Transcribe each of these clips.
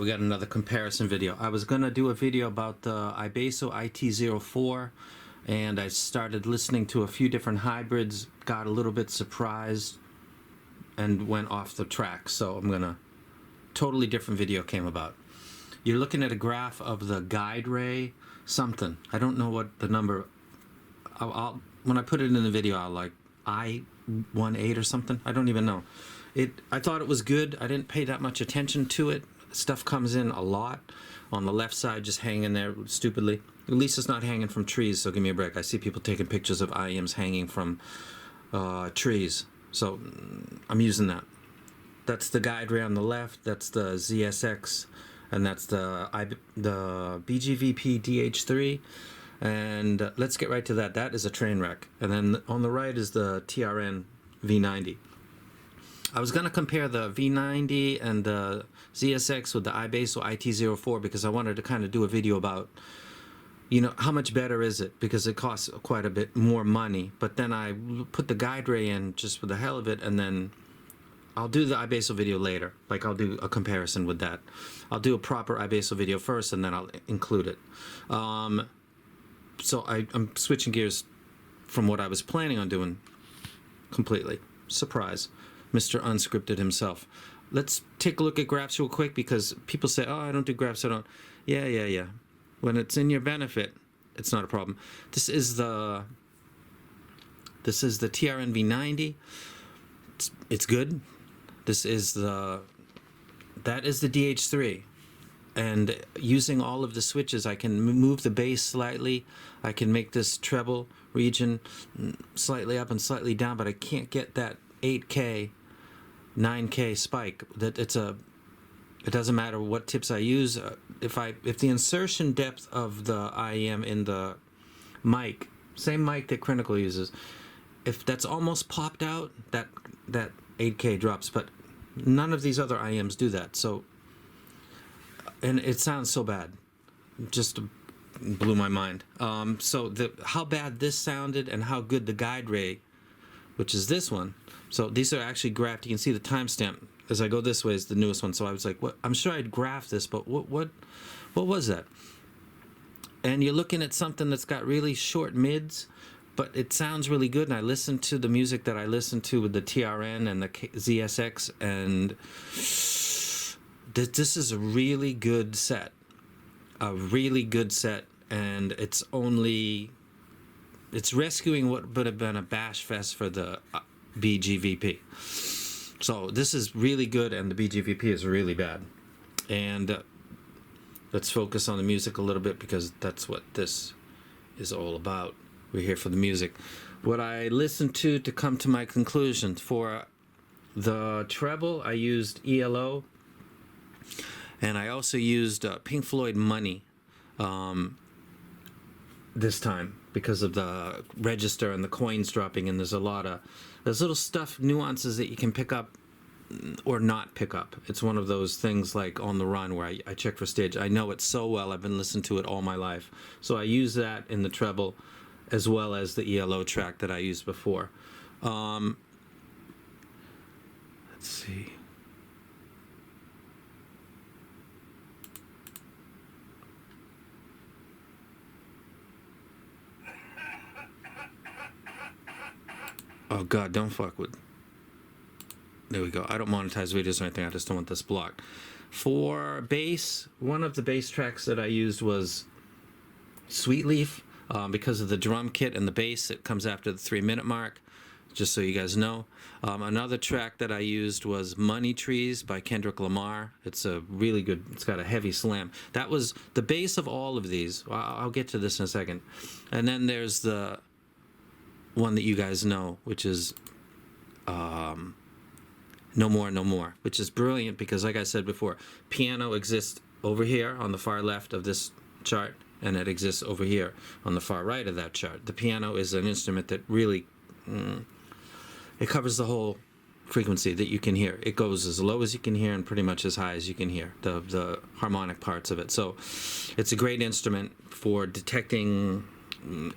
we got another comparison video. I was gonna do a video about the Ibeso IT04, and I started listening to a few different hybrids, got a little bit surprised, and went off the track. So I'm gonna, totally different video came about. You're looking at a graph of the GuideRay something. I don't know what the number. I'll when I put it in the video, I'll like I18 or something. I don't even know. I thought it was good. I didn't pay that much attention to it. Stuff comes in a lot on the left side, just hanging there stupidly. At least it's not hanging from trees, so give me a break. I see people taking pictures of IEMs hanging from trees, so I'm using that. That's the GuideRay on the left. That's the ZSX, and that's the BGVP-DH3. And let's get right to that. That is a train wreck. And then on the right is the TRN-V90. I was going to compare the V90 and the ZSX with the Ibeso IT04 because I wanted to kind of do a video about, you know, how much better is it, because it costs quite a bit more money. But then I put the GuideRay in just for the hell of it, and then I'll do the Ibeso video later. Like, I'll do a comparison with that. I'll do a proper Ibeso video first, and then I'll include it. So I'm switching gears from what I was planning on doing completely. Surprise. Mr. Unscripted himself. Let's take a look at graphs real quick, because people say, oh, I don't do graphs, I don't. Yeah. When it's in your benefit, it's not a problem. This is the TRN-V90. It's good. That is the DH3. And using all of the switches, I can move the bass slightly. I can make this treble region slightly up and slightly down, but I can't get that 8K, 9K spike. It doesn't matter what tips I use. If the insertion depth of the IEM in the mic, same mic that Critical uses, if that's almost popped out, that 8K drops. But none of these other IEMs do that. So, and it sounds so bad, just blew my mind. So how bad this sounded and how good the GuideRay, which is this one. So these are actually graphed. You can see the timestamp as I go this way is the newest one. So I was like, what? I'm sure I'd graph this, but what was that? And you're looking at something that's got really short mids, but it sounds really good. And I listened to the music that I listened to with the TRN and the ZSX, and this is a really good set. A really good set, and it's rescuing what would have been a bash fest for the BGVP. So this is really good, and the BGVP is really bad. And let's focus on the music a little bit, because that's what this is all about. We're here for the music. What I listened to come to my conclusion: for the treble, I used ELO, and I also used Pink Floyd Money this time, because of the register and the coins dropping, and there's little stuff, nuances that you can pick up or not pick up. It's one of those things like On the Run, where I check for stage. I know it so well. I've been listening to it all my life. So I use that in the treble, as well as the ELO track that I used before. Let's see. Oh God, don't fuck with. There we go. I don't monetize videos or anything. I just don't want this blocked. For bass, one of the bass tracks that I used was Sweet Leaf, because of the drum kit and the bass. It comes after the 3-minute mark, just so you guys know. Another track that I used was Money Trees by Kendrick Lamar. It's a really good, it's got a heavy slam. That was the base of all of these. I'll get to this in a second. And then there's the one that you guys know, which is No More, No More, which is brilliant because, like I said before, piano exists over here on the far left of this chart, and it exists over here on the far right of that chart. The piano is an instrument that really, it covers the whole frequency that you can hear. It goes as low as you can hear and pretty much as high as you can hear, the harmonic parts of it. So it's a great instrument for detecting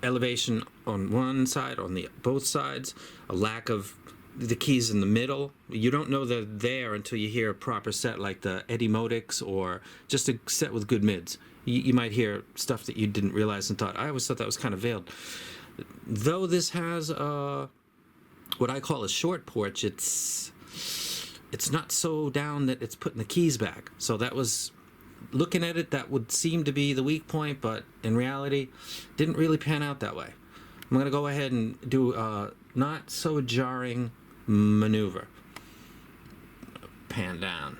elevation on one side, on the both sides, a lack of the keys in the middle. You don't know they're there until you hear a proper set like the Eddie Modics or just a set with good mids. You might hear stuff that you didn't realize and thought, I always thought that was kind of veiled. Though this has what I call a short porch, it's not so down that it's putting the keys back. So that was, looking at it, that would seem to be the weak point, but in reality, didn't really pan out that way. I'm going to go ahead and do a not so jarring maneuver. Pan down.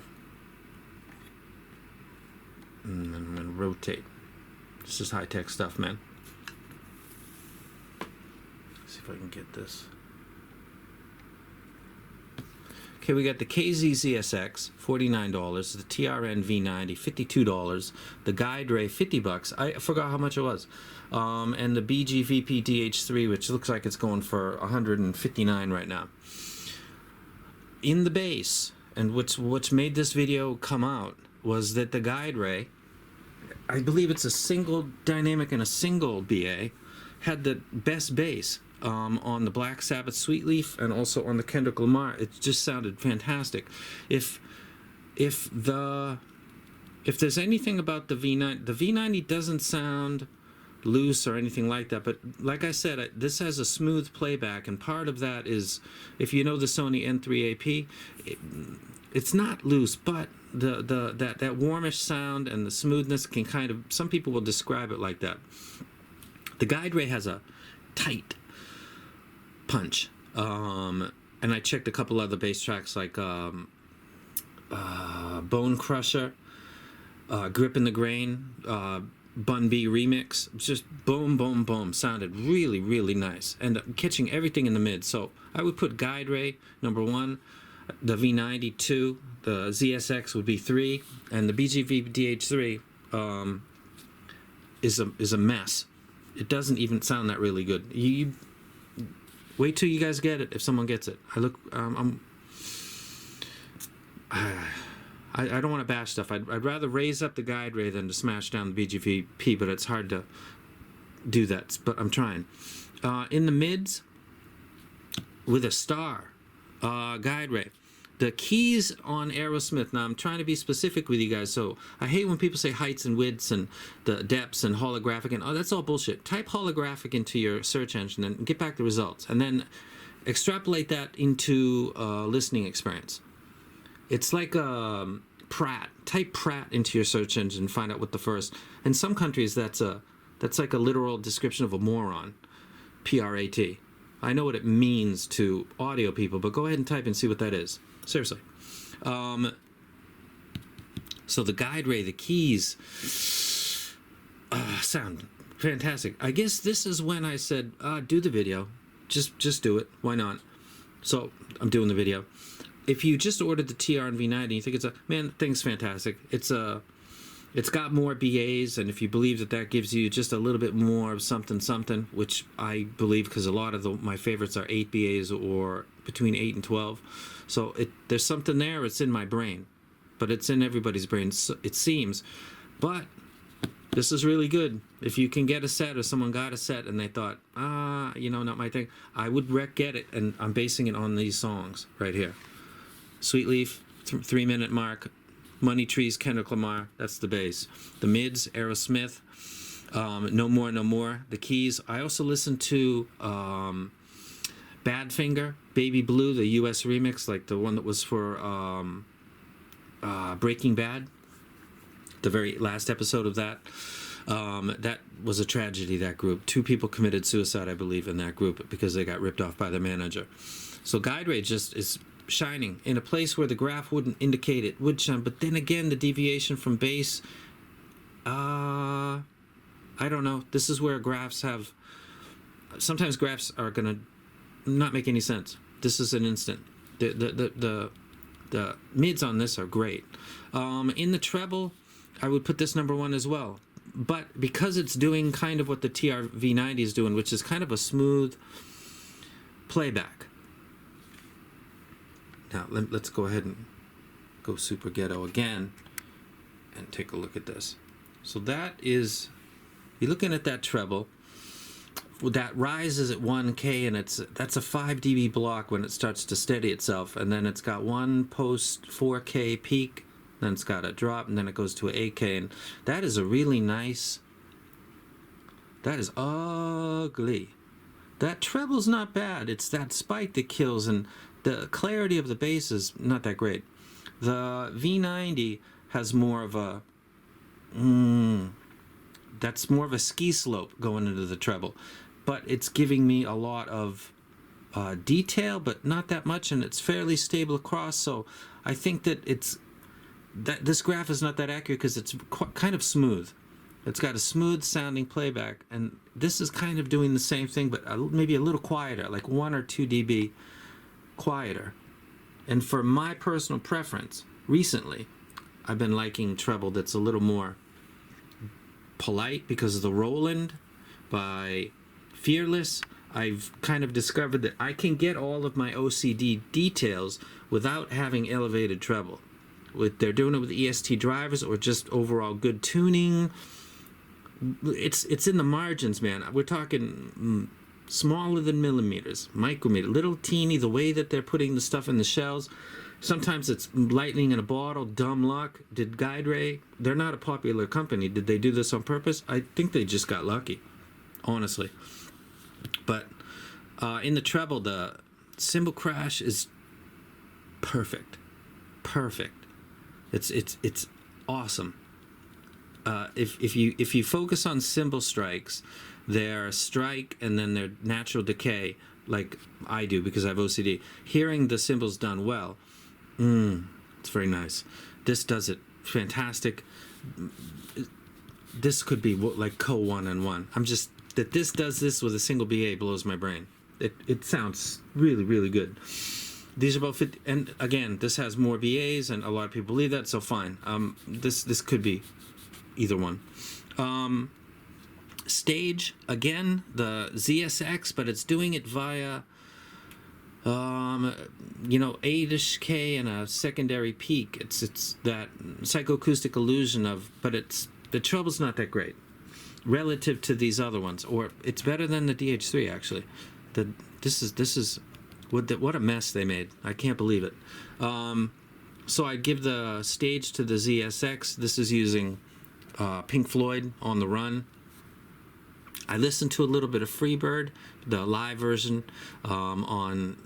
And I'm going to rotate. This is high-tech stuff, man. Let's see if I can get this. Okay, we got the KZ-ZSX, $49, the TRN-V90, $52, the GuideRay, $50. I forgot how much it was. And the BGVP-DH3, which looks like it's going for $159 right now. In the bass, and what's made this video come out, was that the GuideRay, I believe it's a single dynamic and a single BA, had the best bass on the Black Sabbath Sweet Leaf and also on the Kendrick Lamar. It just sounded fantastic. If there's anything about the V90 doesn't sound loose or anything like that, but like I said, this has a smooth playback, and part of that is, if you know the Sony N3 AP, it's not loose, but that warmish sound and the smoothness can kind of, some people will describe it like that. The GuideRay has a tight punch, and I checked a couple other bass tracks like Bone Crusher, Grip in the Grain, Bun B remix. Just boom, boom, boom. Sounded really, really nice, and catching everything in the mid. So I would put GuideRay number 1, the V90 2, the ZSX would be 3, and the BGVP-DH3 is a mess. It doesn't even sound that really good. You wait till you guys get it, if someone gets it. I don't want to bash stuff. I'd rather raise up the GuideRay than to smash down the BGVP, but it's hard to do that. But I'm trying. In the mids, with a star, GuideRay. The keys on Aerosmith, now I'm trying to be specific with you guys, so I hate when people say heights and widths and the depths and holographic, and that's all bullshit. Type holographic into your search engine and get back the results, and then extrapolate that into listening experience. It's like Pratt. Type Pratt into your search engine and find out what the first. In some countries, that's like a literal description of a moron. P-R-A-T. I know what it means to audio people, but go ahead and type and see what that is. Seriously. So the GuideRay, the keys sound fantastic. I guess this is when I said, do the video. Just do it. Why not? So I'm doing the video. If you just ordered the TRN-V90, you think it's thing's fantastic. It's got more BAs, and if you believe that gives you just a little bit more of something, which I believe, because a lot of my favorites are 8 BAs or between 8 and 12. So there's something there. It's in my brain, but it's in everybody's brain, it seems. But this is really good. If you can get a set, or someone got a set and they thought, not my thing, I would get it, and I'm basing it on these songs right here. Sweet Leaf, 3-minute mark. Money Trees, Kendrick Lamar, that's the bass. The mids, Aerosmith, No More, No More. The keys, I also listened to Badfinger, Baby Blue, the US remix, like the one that was for Breaking Bad, the very last episode of that. That was a tragedy, that group. 2 people committed suicide, I believe, in that group because they got ripped off by their manager. So GuideRay just is shining in a place where the graph wouldn't indicate it would shine, but then again, the deviation from bass, I don't know. This is where graphs have, sometimes graphs are gonna not make any sense. This is an instant. The mids on this are great. In the treble, I would put this number 1 as well, but because it's doing kind of what the TR-V90 is doing, which is kind of a smooth playback. Now, let's go ahead and go super ghetto again and take a look at this. So that is, you're looking at that treble, that rises at 1K, and that's a 5 dB block when it starts to steady itself, and then it's got one post 4K peak, then it's got a drop, and then it goes to an 8K, and that is a really nice. That is ugly. That treble's not bad. It's that spike that kills, and the clarity of the bass is not that great. The V90 has more of a that's more of a ski slope going into the treble, but it's giving me a lot of detail, but not that much, and it's fairly stable across. So I think that this graph is not that accurate because it's kind of smooth. It's got a smooth sounding playback, and this is kind of doing the same thing, but maybe a little quieter, like 1 or 2 dB quieter. And for my personal preference, recently, I've been liking treble that's a little more polite because of the Roland by Fearless. I've kind of discovered that I can get all of my OCD details without having elevated treble. They're doing it with EST drivers or just overall good tuning. It's in the margins, man. We're talking smaller than millimeters, micrometer, little teeny, the way that they're putting the stuff in the shells. Sometimes it's lightning in a bottle, dumb luck. Did GuideRay, they're not a popular company. Did they do this on purpose? I think they just got lucky, honestly. But in the treble, the cymbal crash is perfect. Perfect. It's awesome. If you focus on cymbal strikes, their strike and then their natural decay, like I do because I have OCD, hearing the cymbals done well, it's very nice. This does it fantastic. This could be like co-1-on-1. I'm just that this does this with a single BA blows my brain. It sounds really, really good. These are about 50, and again, this has more BAs, and a lot of people believe that, so fine. This could be either one. Stage, again, the ZSX, but it's doing it via, 8-ish K and a secondary peak. It's that psychoacoustic illusion of, but the treble's not that great relative to these other ones, or it's better than the DH3 actually. This is what a mess they made. I can't believe it. So I'd give the stage to the ZSX. This is using Pink Floyd on the Run. I listened to a little bit of Freebird, the live version, on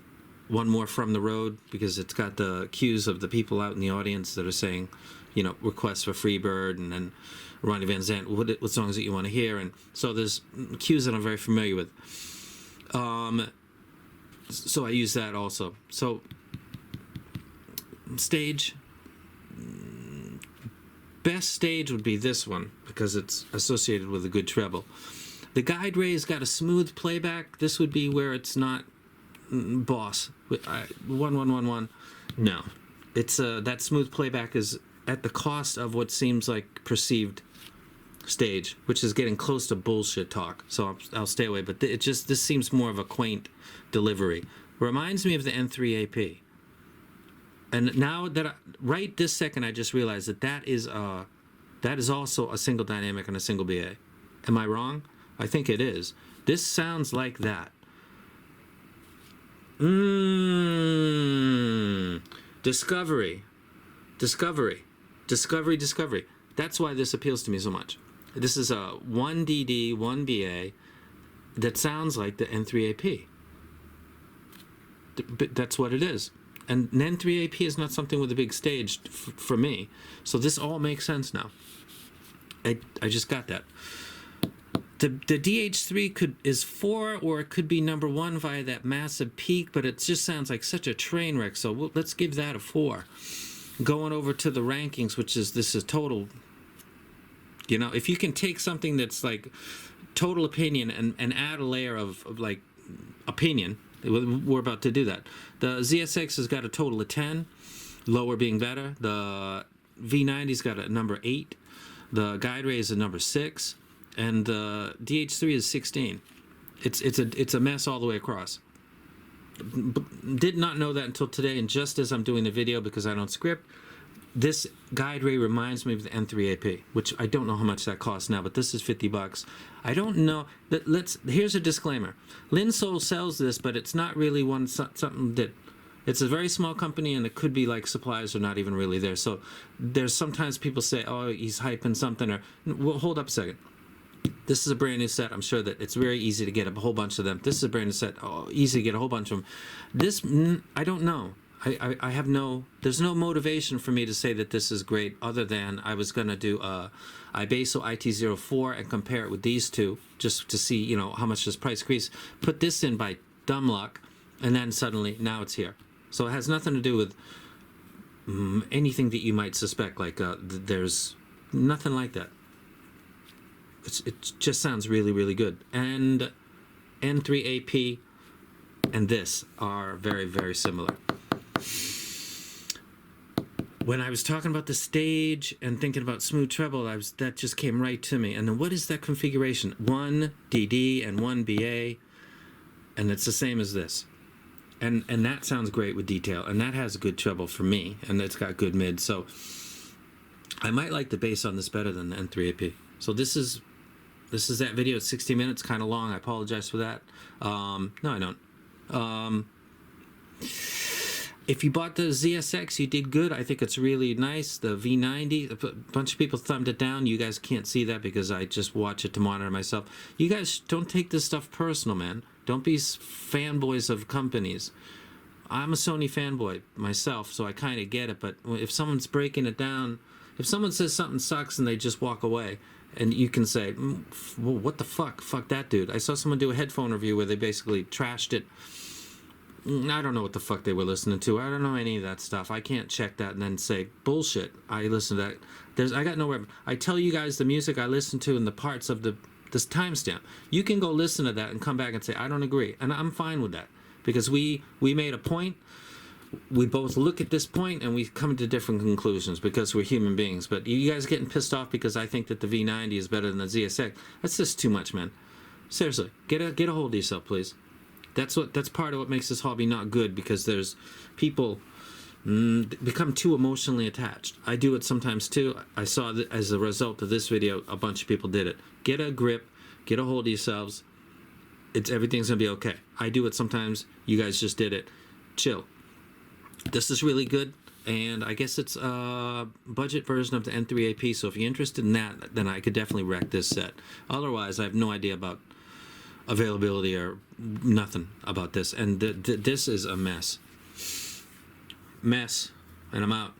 One More From the Road, because it's got the cues of the people out in the audience that are saying, requests for Freebird, and then Ronnie Van Zant, what songs that you want to hear. And so there's cues that I'm very familiar with. So I use that also. So stage, best stage would be this one because it's associated with a good treble. The GuideRay's got a smooth playback. This would be where it's not boss. 1-1-1-1. No, it's that smooth playback is at the cost of what seems like perceived stage, which is getting close to bullshit talk. So I'll stay away. But this seems more of a quaint delivery. Reminds me of the N3AP. And now that right this second, I just realized that is also a single dynamic and a single BA. Am I wrong? I think it is. This sounds like that. Discovery. That's why this appeals to me so much. This is a 1 DD, 1 BA that sounds like the N3AP. That's what it is. And an N3AP is not something with a big stage for me. So this all makes sense now. I just got that. The DH3 is 4, or it could be number 1 via that massive peak, but it just sounds like such a train wreck. So let's give that a 4. Going over to the rankings, this is total. If you can take something that's like total opinion and add a layer of like opinion, we're about to do that. The ZSX has got a total of 10, lower being better. The V90's got a number 8. The GuideRay is a number 6. And the DH3 is 16. It's a mess all the way across. Did not know that until today, and just as I'm doing the video, because I don't script, this GuideRay reminds me of the N3AP, which I don't know how much that costs now, but this is $50. I don't know. Here's a disclaimer. Linsole sells this, but it's not really something that. It's a very small company, and it could be like suppliers are not even really there. So there's sometimes people say, "Oh, he's hyping something," or well, hold up a second. This is a brand new set. I'm sure that it's very easy to get a whole bunch of them. This is a brand new set. Oh, easy to get a whole bunch of them. This, I don't know. I have no, there's no motivation for me to say that this is great other than I was going to do a Ibeso IT04 and compare it with these two just to see, you know, how much this price increase. Put this in by dumb luck, and then suddenly now it's here. So it has nothing to do with anything that you might suspect. Like there's nothing like that. It just sounds really, really good. And N3AP and this are very, very similar. When I was talking about the stage and thinking about smooth treble, that just came right to me. And then what is that configuration? 1 DD and 1 BA, and it's the same as this. And that sounds great with detail, and that has good treble for me, and it's got good mid. So I might like the bass on this better than the N3AP. So this is that video. It's 60 minutes, kind of long. I apologize for that. No, I don't. If you bought the ZSX, you did good. I think it's really nice. The V90, a bunch of people thumbed it down. You guys can't see that because I just watch it to monitor myself. You guys don't take this stuff personal, man. Don't be fanboys of companies. I'm a Sony fanboy myself, so I kind of get it. But if someone's breaking it down, if someone says something sucks and they just walk away, and you can say, well, what the fuck? Fuck that dude. I saw someone do a headphone review where they basically trashed it. I don't know what the fuck they were listening to. I don't know any of that stuff. I can't check that and then say bullshit. I listen to that. I got no. I tell you guys the music I listen to and the parts of this timestamp. You can go listen to that and come back and say I don't agree, and I'm fine with that because we made a point. We both look at this point and we come to different conclusions because we're human beings. But you guys getting pissed off because I think that the V90 is better than the ZSX. That's just too much, man. Seriously, get a hold of yourself, please. That's part of what makes this hobby not good, because there's people become too emotionally attached. I do it sometimes too. I saw that as a result of this video, a bunch of people did it. Get a grip, get a hold of yourselves. Everything's gonna be okay. I do it sometimes. You guys just did it. Chill. This is really good, and I guess it's a budget version of the N3AP. So if you're interested in that, then I could definitely wreck this set. Otherwise, I have no idea about availability or nothing about this, and this is a mess, and I'm out.